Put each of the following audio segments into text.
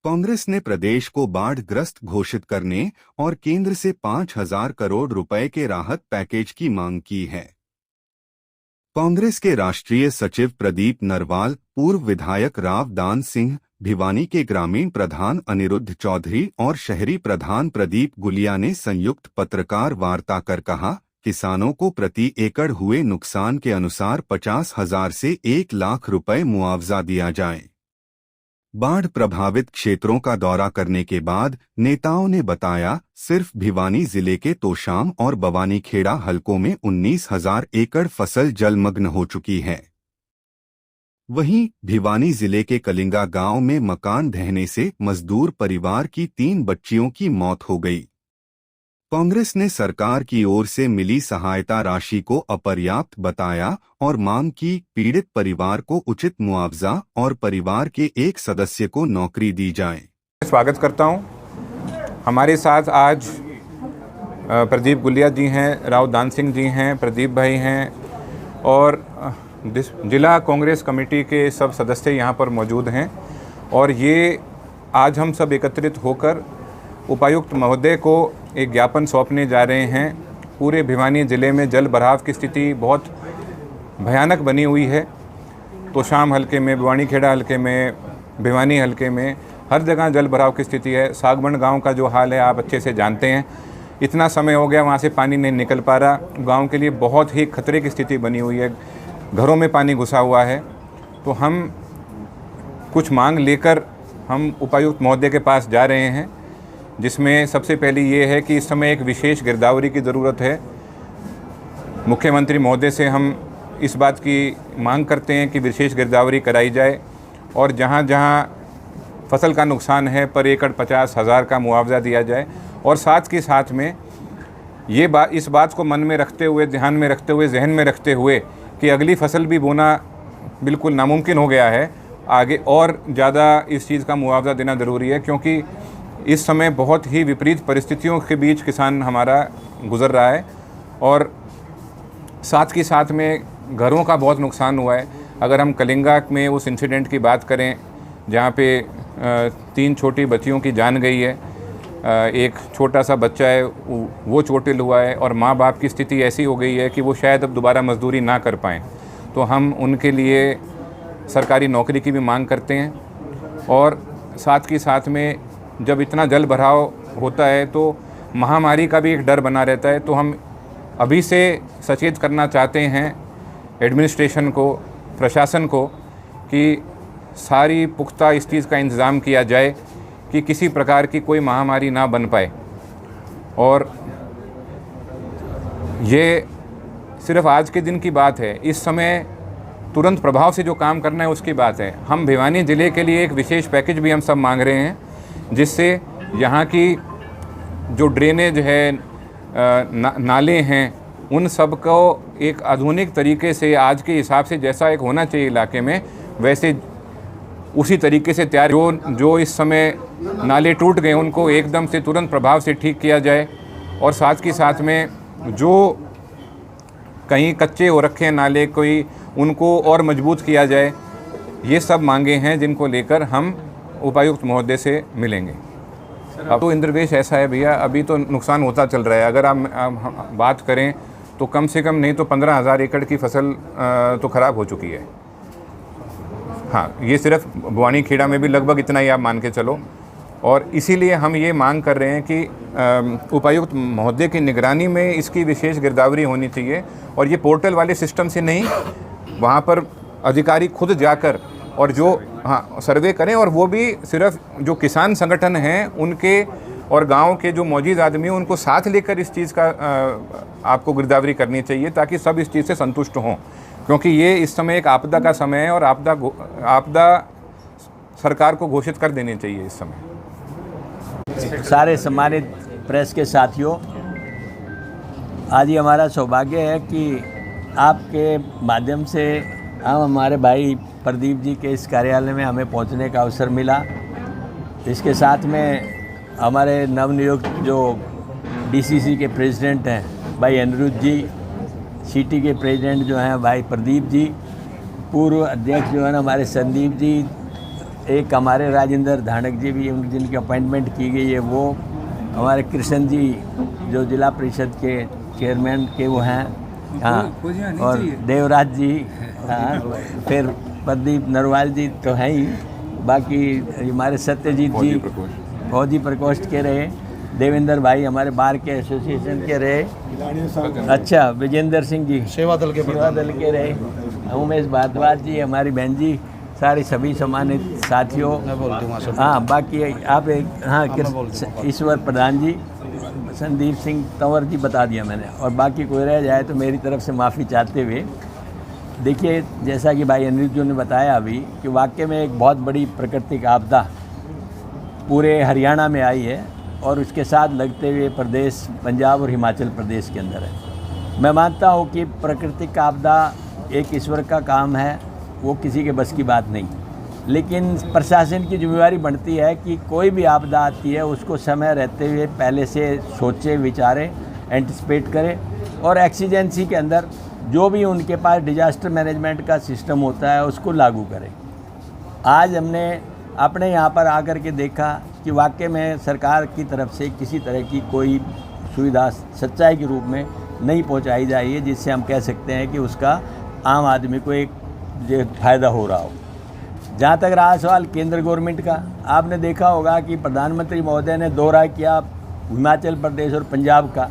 कांग्रेस ने प्रदेश को बाढ़ ग्रस्त घोषित करने और केंद्र से 5,000 करोड़ रुपए के राहत पैकेज की मांग की है। कांग्रेस के राष्ट्रीय सचिव प्रदीप नरवाल, पूर्व विधायक राव दान सिंह, भिवानी के ग्रामीण प्रधान अनिरुद्ध चौधरी और शहरी प्रधान प्रदीप गुलिया ने संयुक्त पत्रकार वार्ता कर कहा, किसानों को प्रति एकड़ हुए नुकसान के अनुसार 50,000 से 1 लाख रुपए मुआवजा दिया जाए। बाढ़ प्रभावित क्षेत्रों का दौरा करने के बाद नेताओं ने बताया, सिर्फ भिवानी जिले के तोशाम और बवानीखेड़ा हलकों में 19,000 एकड़ फसल जलमग्न हो चुकी है। वहीं भिवानी जिले के कलिंगा गांव में मकान ढहने से मजदूर परिवार की 3 बच्चियों की मौत हो गई। कांग्रेस ने सरकार की ओर से मिली सहायता राशि को अपर्याप्त बताया और मांग की, पीड़ित परिवार को उचित मुआवजा और परिवार के एक सदस्य को नौकरी दी जाए। स्वागत करता हूं। हमारे साथ आज प्रदीप गुलिया जी हैं, राव दान सिंह जी हैं, प्रदीप भाई हैं और जिला कांग्रेस कमेटी के सब सदस्य यहां पर मौजूद हैं। और ये आज हम सब एकत्रित होकर उपायुक्त महोदय को एक ज्ञापन सौंपने जा रहे हैं। पूरे भिवानी ज़िले में जल भराव की स्थिति बहुत भयानक बनी हुई है। तोशाम हलके में, बवानीखेड़ा हलके में, भिवानी हलके में हर जगह जल भराव की स्थिति है। सागबन गांव का जो हाल है आप अच्छे से जानते हैं। इतना समय हो गया वहाँ से पानी नहीं निकल पा रहा। गांव के लिए बहुत ही खतरे की स्थिति बनी हुई है, घरों में पानी घुसा हुआ है। तो हम कुछ मांग लेकर हम उपायुक्त महोदय के पास जा रहे हैं, जिसमें सबसे पहली ये है कि इस समय एक विशेष गिरदावरी की ज़रूरत है। मुख्यमंत्री महोदय से हम इस बात की मांग करते हैं कि विशेष गिरदावरी कराई जाए और जहाँ जहाँ फसल का नुकसान है पर एकड़ 50,000 का मुआवजा दिया जाए। और साथ के साथ में ये इस बात को मन में रखते हुए, ध्यान में रखते हुए, जहन में रखते हुए कि अगली फसल भी बोना बिल्कुल नामुमकिन हो गया है, आगे और ज़्यादा इस चीज़ का मुआवजा देना ज़रूरी है, क्योंकि इस समय बहुत ही विपरीत परिस्थितियों के बीच किसान हमारा गुज़र रहा है। और साथ के साथ में घरों का बहुत नुकसान हुआ है। अगर हम कलिंगा में उस इंसिडेंट की बात करें जहाँ पे 3 छोटी बच्चियों की जान गई है, एक छोटा सा बच्चा है वो चोटिल हुआ है और माँ बाप की स्थिति ऐसी हो गई है कि वो शायद अब दोबारा मजदूरी ना कर पाएँ। तो हम उनके लिए सरकारी नौकरी की भी मांग करते हैं। और साथ के साथ में जब इतना जल भराव होता है तो महामारी का भी एक डर बना रहता है। तो हम अभी से सचेत करना चाहते हैं एडमिनिस्ट्रेशन को, प्रशासन को, कि सारी पुख्ता इस चीज़ का इंतज़ाम किया जाए कि किसी प्रकार की कोई महामारी ना बन पाए। और ये सिर्फ आज के दिन की बात है, इस समय तुरंत प्रभाव से जो काम करना है उसकी बात है। हम भिवानी ज़िले के लिए एक विशेष पैकेज भी हम सब मांग रहे हैं, जिससे यहाँ की जो ड्रेनेज है, नाले हैं, उन सब को एक आधुनिक तरीके से आज के हिसाब से जैसा एक होना चाहिए इलाके में, वैसे उसी तरीके से तैयार जो इस समय नाले टूट गए उनको एकदम से तुरंत प्रभाव से ठीक किया जाए। और साथ के साथ में जो कहीं कच्चे हो रखे हैं नाले, कोई उनको और मजबूत किया जाए। ये सब मांगे हैं जिनको लेकर हम उपायुक्त महोदय से मिलेंगे। अब तो इंद्रवेश ऐसा है भैया, अभी तो नुकसान होता चल रहा है। अगर हम बात करें तो कम से कम नहीं तो 15,000 एकड़ की फसल तो ख़राब हो चुकी है। हाँ, ये सिर्फ बवानीखेड़ा में भी लगभग इतना ही आप मान के चलो। और इसीलिए हम ये मांग कर रहे हैं कि उपायुक्त महोदय की निगरानी में इसकी विशेष गिरदावरी होनी चाहिए। और ये पोर्टल वाले सिस्टम से नहीं, वहाँ पर अधिकारी खुद जाकर और जो सर्वे करें, और वो भी सिर्फ जो किसान संगठन हैं उनके और गांव के जो मौजूद आदमी हैं उनको साथ लेकर इस चीज़ का आपको गिरदावरी करनी चाहिए, ताकि सब इस चीज़ से संतुष्ट हों। क्योंकि ये इस समय एक आपदा का समय है और आपदा सरकार को घोषित कर देनी चाहिए इस समय। सारे सम्मानित प्रेस के साथियों, आज ये हमारा सौभाग्य है कि आपके माध्यम से हम हमारे भाई प्रदीप जी के इस कार्यालय में हमें पहुंचने का अवसर मिला। इसके साथ में हमारे नवनियुक्त जो डीसीसी के प्रेसिडेंट हैं भाई अनिरुद्ध जी, सिटी के प्रेसिडेंट जो हैं भाई प्रदीप जी, पूर्व अध्यक्ष जो है ना हमारे संदीप जी, एक हमारे राजेंद्र धानक जी भी जिनकी अपॉइंटमेंट की गई है, वो हमारे कृष्ण जी जो जिला परिषद के चेयरमैन के वो हैं, हाँ, और देवराज जी, हाँ, फिर प्रदीप नरवाल जी तो हैं ही, बाकी हमारे सत्यजीत जी फौजी प्रकोष्ठ के रहे, देवेंद्र भाई हमारे बार के एसोसिएशन के रहे, अच्छा विजेंद्र सिंह जी सेवा दल के रहे, उमेश भारद्वाज जी हमारी बहन जी, सारे सभी सम्मानित साथियों, हाँ बाकी आप एक, हाँ ईश्वर प्रधान जी, संदीप सिंह तंवर जी बता दिया मैंने, और बाकी कोई रह जाए तो मेरी तरफ से माफ़ी चाहते हुए, देखिए जैसा कि भाई अनिल जी ने बताया अभी कि वाकई में एक बहुत बड़ी प्राकृतिक आपदा पूरे हरियाणा में आई है और उसके साथ लगते हुए प्रदेश पंजाब और हिमाचल प्रदेश के अंदर है। मैं मानता हूँ कि प्राकृतिक आपदा एक ईश्वर का काम है, वो किसी के बस की बात नहीं, लेकिन प्रशासन की जिम्मेदारी बनती है कि कोई भी आपदा आती है उसको समय रहते हुए पहले से सोचे विचारे, एंटिसिपेट करे और एक्सीजेंसी के अंदर जो भी उनके पास डिजास्टर मैनेजमेंट का सिस्टम होता है उसको लागू करें। आज हमने अपने यहाँ पर आकर के देखा कि वाकई में सरकार की तरफ से किसी तरह की कोई सुविधा सच्चाई के रूप में नहीं पहुँचाई जा रही है जिससे हम कह सकते हैं कि उसका आम आदमी को एक फ़ायदा हो रहा हो। जहाँ तक रहा सवाल केंद्र गवर्नमेंट का, आपने देखा होगा कि प्रधानमंत्री महोदय ने दौरा किया हिमाचल प्रदेश और पंजाब का,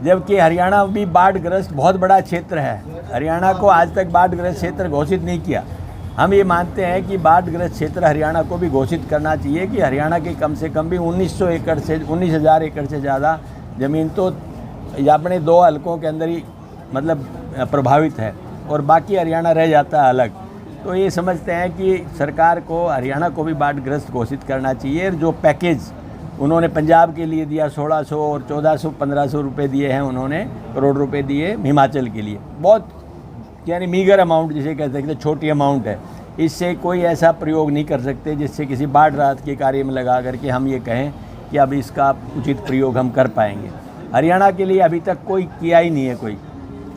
जबकि हरियाणा भी बाढ़ग्रस्त बहुत बड़ा क्षेत्र है। हरियाणा को आज तक बाढ़ग्रस्त क्षेत्र घोषित नहीं किया। हम ये मानते हैं कि बाढ़ग्रस्त क्षेत्र हरियाणा को भी घोषित करना चाहिए कि हरियाणा की कम से कम भी 1900 एकड़ से 19,000 एकड़ से ज़्यादा ज़मीन तो अपने 2 हलकों के अंदर ही मतलब प्रभावित है और बाकी हरियाणा रह जाता है अलग। तो ये समझते हैं कि सरकार को हरियाणा को भी बाढ़ग्रस्त घोषित करना चाहिए। जो पैकेज उन्होंने पंजाब के लिए दिया 1600 और 1400-1500 रुपये दिए हैं, उन्होंने करोड़ रुपए दिए हिमाचल के लिए, बहुत यानी मीगर अमाउंट जिसे कह सकते हैं, छोटी अमाउंट है। इससे कोई ऐसा प्रयोग नहीं कर सकते जिससे किसी बाढ़ राहत के कार्य में लगा करके हम ये कहें कि अब इसका उचित प्रयोग हम कर पाएंगे। हरियाणा के लिए अभी तक कोई किया ही नहीं है कोई,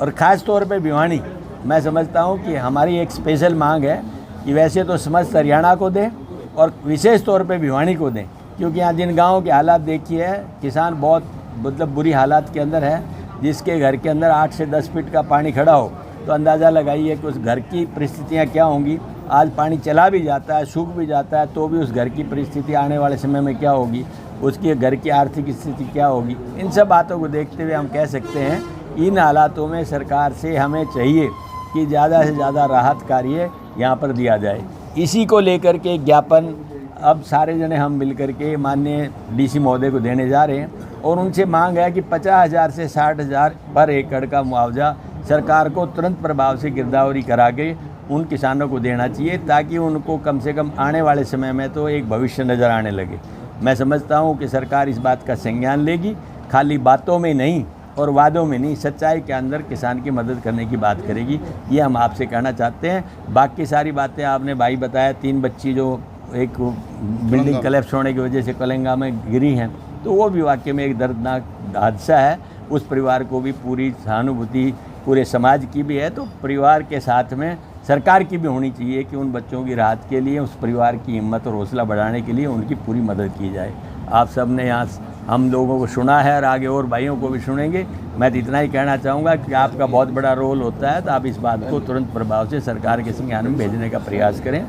और ख़ास तौर पे भिवानी, मैं समझता हूँ कि हमारी एक स्पेशल मांग है कि वैसे तो समस्त हरियाणा को दें और विशेष तौर पे भिवानी को दें, क्योंकि यहाँ जिन गाँव के हालात देखिए है, किसान बहुत मतलब बुरी हालात के अंदर है। जिसके घर के अंदर 8 से 10 फीट का पानी खड़ा हो तो अंदाज़ा लगाइए कि उस घर की परिस्थितियाँ क्या होंगी। आज पानी चला भी जाता है, सूख भी जाता है, तो भी उस घर की परिस्थिति आने वाले समय में क्या होगी, उसके घर की आर्थिक स्थिति क्या होगी। इन सब बातों को देखते हुए हम कह सकते हैं इन हालातों में सरकार से हमें चाहिए कि ज़्यादा से ज़्यादा राहत कार्य यहाँ पर दिया जाए। इसी को लेकर के ज्ञापन अब सारे जने हम मिलकर के माननीय डीसी महोदय को देने जा रहे हैं और उनसे मांग है कि 50,000 से 60,000 पर एकड़ का मुआवजा सरकार को तुरंत प्रभाव से गिरदावरी करा के उन किसानों को देना चाहिए, ताकि उनको कम से कम आने वाले समय में तो एक भविष्य नज़र आने लगे। मैं समझता हूँ कि सरकार इस बात का संज्ञान लेगी, खाली बातों में नहीं और वादों में नहीं, सच्चाई के अंदर किसान की मदद करने की बात करेगी। ये हम आपसे कहना चाहते हैं। बाकी सारी बातें आपने भाई बताया, 3 बच्ची जो एक बिल्डिंग कलेप्स होने की वजह से कलंगा में गिरी हैं, तो वो भी वाकई में एक दर्दनाक हादसा है। उस परिवार को भी पूरी सहानुभूति पूरे समाज की भी है, तो परिवार के साथ में सरकार की भी होनी चाहिए कि उन बच्चों की राहत के लिए, उस परिवार की हिम्मत और हौसला बढ़ाने के लिए उनकी पूरी मदद की जाए। आप सब ने यहाँ हम लोगों को सुना है और आगे और भाइयों को भी सुनेंगे। मैं तो इतना ही कहना चाहूँगा कि आपका बहुत बड़ा रोल होता है, तो आप इस बात को तुरंत प्रभाव से सरकार के संज्ञान में भेजने का प्रयास करें।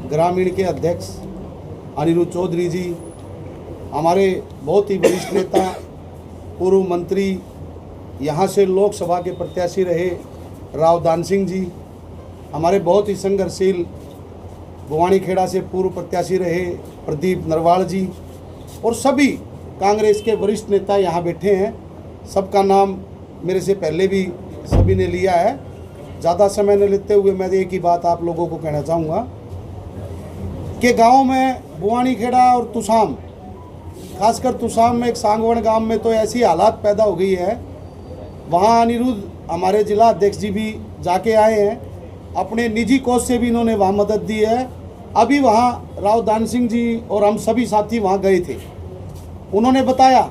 ग्रामीण के अध्यक्ष अनिरुद्ध चौधरी जी, हमारे बहुत ही वरिष्ठ नेता, पूर्व मंत्री, यहाँ से लोकसभा के प्रत्याशी रहे राव दान सिंह जी, हमारे बहुत ही संघर्षशील भवानीखेड़ा से पूर्व प्रत्याशी रहे प्रदीप नरवाल जी, और सभी कांग्रेस के वरिष्ठ नेता यहाँ बैठे हैं। सबका नाम मेरे से पहले भी सभी ने लिया है। ज़्यादा समय न लेते हुए मैं एक ही बात आप लोगों को कहना चाहूँगा कि गांव में भवानीखेड़ा और तुसाम, खासकर तुसाम में एक सांगवण गांव में तो ऐसी हालात पैदा हो गई है, वहाँ अनिरुद्ध हमारे जिला अध्यक्ष जी भी जाके आए हैं, अपने निजी कोष से भी इन्होंने वहाँ मदद दी है। अभी वहाँ राव दान सिंह जी और हम सभी साथी वहाँ गए थे, उन्होंने बताया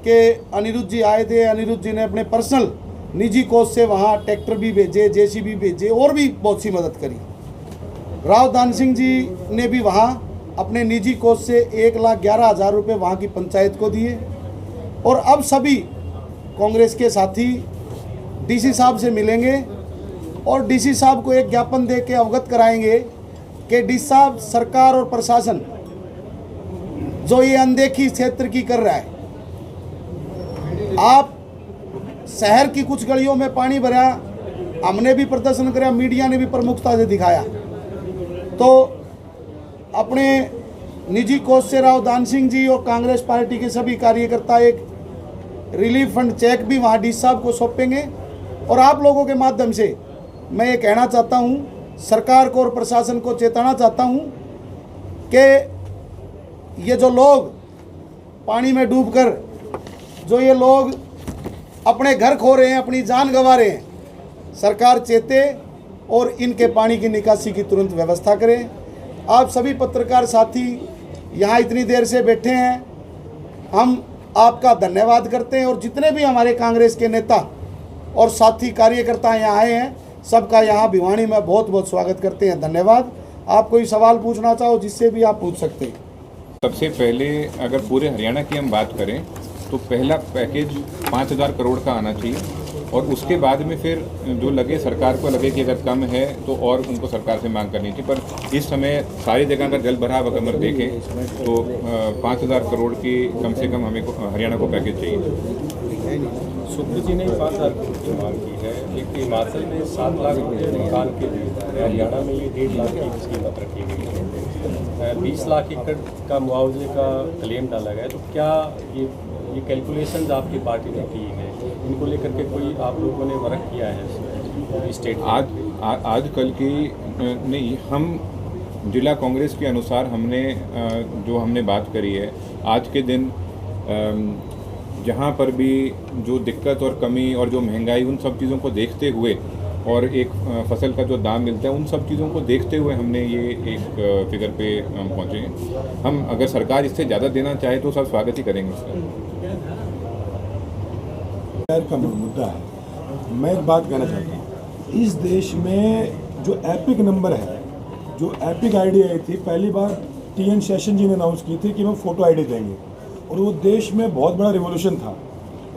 कि अनिरुद्ध जी आए थे, अनिरुद्ध जी ने अपने पर्सनल निजी कोष से वहाँ ट्रैक्टर भी भेजे, जेसीबी भेजे और भी बहुत सी मदद करी। राव दान सिंह जी ने भी वहाँ अपने निजी कोष से 1,11,000 रुपये वहाँ की पंचायत को दिए। और अब सभी कांग्रेस के साथी डीसी साहब से मिलेंगे और डीसी साहब को एक ज्ञापन दे के अवगत कराएंगे कि डीसी साहब, सरकार और प्रशासन जो ये अनदेखी क्षेत्र की कर रहा है, आप शहर की कुछ गलियों में पानी भरा, हमने भी प्रदर्शन कराया, मीडिया ने भी प्रमुखता से दिखाया, तो अपने निजी कोष से राव दान सिंह जी और कांग्रेस पार्टी के सभी कार्यकर्ता एक रिलीफ फंड चेक भी वहाँ डीसी साहब को सौंपेंगे। और आप लोगों के माध्यम से मैं ये कहना चाहता हूँ, सरकार को और प्रशासन को चेताना चाहता हूँ कि ये जो लोग पानी में डूबकर जो ये लोग अपने घर खो रहे हैं, अपनी जान गंवा रहे हैं, सरकार चेते और इनके पानी की निकासी की तुरंत व्यवस्था करे। आप सभी पत्रकार साथी यहाँ इतनी देर से बैठे हैं, हम आपका धन्यवाद करते हैं। और जितने भी हमारे कांग्रेस के नेता और साथी कार्यकर्ता यहाँ आए हैं, सबका यहाँ भिवानी में बहुत बहुत स्वागत करते हैं। धन्यवाद। आप कोई सवाल पूछना चाहो जिससे भी आप पूछ सकते हैं। सबसे पहले अगर पूरे हरियाणा की हम बात करें तो पहला पैकेज 5,000 करोड़ का आना चाहिए और उसके बाद में फिर जो लगे, सरकार को लगे कि अगर कम है तो और उनको सरकार से मांग करनी चाहिए। पर इस समय सारी जगह अगर जल भराव अगर देखें तो 5,000 करोड़ की कम से कम हमें हरियाणा को पैकेज चाहिए। सुप्रीत जी ने 5,000 करोड़ की मांग की है, एक हिमाचल में 7 लाख रुपये मकान के लिए, हरियाणा में ये 1.5 लाख की कीमत रखी गई है, 20 लाख एकड़ का मुआवजे का क्लेम डाला गया है। तो क्या ये कैलकुलेशंस आपकी पार्टी ने की है, इनको लेकर के कोई आप लोगों ने वर्क किया है स्टेट? आज कल की नहीं, हम जिला कांग्रेस के अनुसार हमने बात करी है। आज के दिन जहाँ पर भी जो दिक्कत और कमी और जो महंगाई, उन सब चीज़ों को देखते हुए और एक फसल का जो दाम मिलता है, उन सब चीज़ों को देखते हुए हमने ये एक फिगर पे हम पहुँचे हैं। हम अगर सरकार इससे ज़्यादा देना चाहे तो सब स्वागत ही करेंगे उसका। का मुद्दा है। मैं एक बात कहना चाहता हूँ, इस देश में जो एपिक नंबर है, जो एपिक आईडी आई थी, पहली बार TN शेषन जी ने अनाउंस की थी कि हम फोटो आईडी देंगे और वो देश में बहुत बड़ा रिवॉल्यूशन था।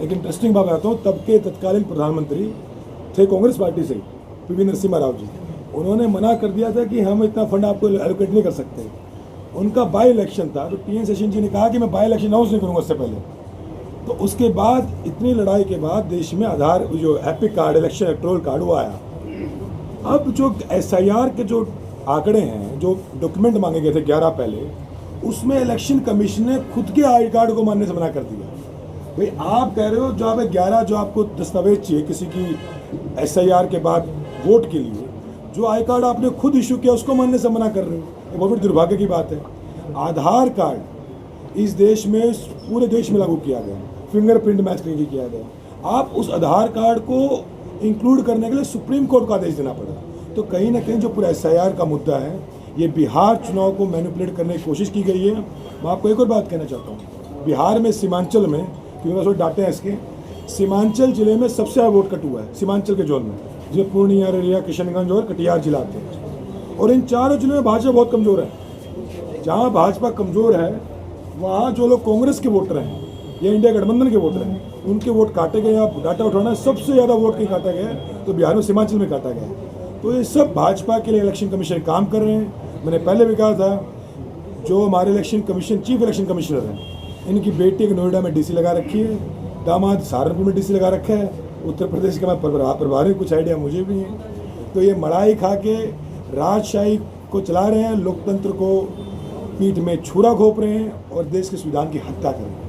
एक इंटरेस्टिंग बात बताता हूँ, तब के तत्कालीन प्रधानमंत्री थे कांग्रेस पार्टी से PV नरसिम्हा राव जी, उन्होंने मना कर दिया था कि हम इतना फंड आपको एलोकेट नहीं कर सकते। उनका बाई इलेक्शन था तो TN शेषन जी ने कहा कि मैं बाई इलेक्शन अनाउंस नहीं करूँगा उससे पहले। तो उसके बाद इतनी लड़ाई के बाद देश में आधार जो epic card, election electoral card, वो आया। अब जो SIR के जो आंकड़े हैं, जो डॉक्यूमेंट मांगे गए थे 11 पहले, उसमें इलेक्शन कमीशन ने खुद के आई कार्ड को मानने से मना कर दिया। भाई आप कह रहे हो जो आप 11 जो आपको दस्तावेज चाहिए किसी की SIR के बाद वोट के लिए, जो आई कार्ड आपने खुद इशू किया उसको मानने से मना कर रहे हो, ये बहुत बड़ी दुर्भाग्य की बात है। आधार कार्ड इस देश में, पूरे देश में लागू किया गया, फिंगरप्रिंट मैच करके किया गया। आप उस आधार कार्ड को इंक्लूड करने के लिए सुप्रीम कोर्ट का आदेश देना पड़ा। तो कहीं ना कहीं जो पूरा SIR का मुद्दा है, ये बिहार चुनाव को मैनिपुलेट करने की कोशिश की गई है। मैं आपको एक और बात कहना चाहता हूँ, बिहार में सीमांचल में, क्योंकि मेरे पास डाटे हैं इसके, सीमांचल जिले में सबसे ज़्यादा वोट कट हुआ है सीमांचल के जोन में, जिसमें पूर्णिया, अररिया, किशनगंज और कटिहार जिला आते हैं। और इन चारों जिलों में भाजपा बहुत कमज़ोर है। जहाँ भाजपा कमज़ोर है वहाँ जो लोग कांग्रेस के वोटर हैं या इंडिया गठबंधन के वोटर हैं, उनके वोट काटे गए। आप डाटा उठाना, सबसे ज़्यादा वोट कहीं काटा गया तो बिहार में सीमांचल में काटा गया। तो ये सब भाजपा के लिए इलेक्शन कमीशन काम कर रहे हैं। मैंने पहले भी कहा था, जो हमारे election commission chief election commissioner हैं, इनकी बेटी एक नोएडा में DC लगा रखी है, दामाद सहारनपुर में DC लगा रखा है, उत्तर प्रदेश का मैं प्रभारी, कुछ आइडिया मुझे भी है। तो ये मड़ाई खा के राजशाही को चला रहे हैं, लोकतंत्र को पीठ में छुरा घोंप रहे हैं और देश के संविधान की हत्या कर रहे हैं।